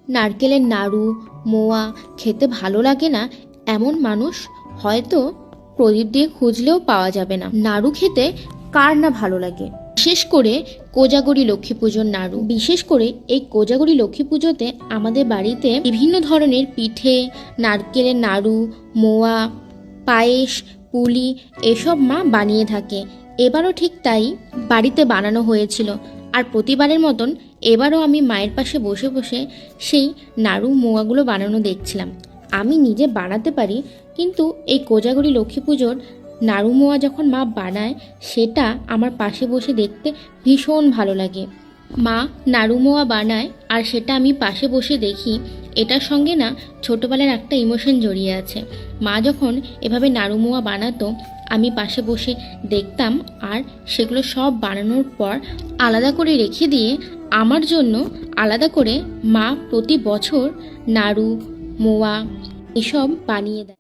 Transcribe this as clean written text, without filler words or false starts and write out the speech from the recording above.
নারকেলের নাড়ু, মোয়া খেতে ভালো লাগে না এমন মানুষ হয়তো প্রদীপ দিয়ে খুঁজলেও পাওয়া যাবে না। নাড়ু খেতে কার না ভালো লাগে, বিশেষ করে কোজাগরী লক্ষ্মী পুজোর নাড়ু। বিশেষ করে এই কোজাগরী লক্ষ্মী পুজোতে আমাদের বাড়িতে বিভিন্ন ধরনের পিঠে, নারকেলের নাড়ু, মোয়া, পায়েস, পুলি এসব মা বানিয়ে থাকে। এবারও ঠিক তাই বাড়িতে বানানো হয়েছিল। আর প্রতিবারের মতন এবারও আমি মায়ের পাশে বসে বসে সেই নাড়ু মোয়াগুলো বানানো দেখছিলাম। আমি নিজে বানাতে পারি, কিন্তু এই কোজাগরী লক্ষ্মী পুজোর নাড়ু মোয়া যখন মা বানায় সেটা আমার পাশে বসে দেখতে ভীষণ ভালো লাগে। মা নাড়ু মোয়া বানায় আর সেটা আমি পাশে বসে দেখি, এটার সঙ্গে না ছোটোবেলার একটা ইমোশন জড়িয়ে আছে। মা যখন এভাবে নাড়ু মোয়া বানাতো আমি পাশে বসে দেখতাম, আর সেগুলো সব বানানোর পর আলাদা করে রেখে দিয়ে আমার জন্য আলাদা করে মা প্রতি বছর নাড়ু মোয়া এসব বানিয়ে দেয়।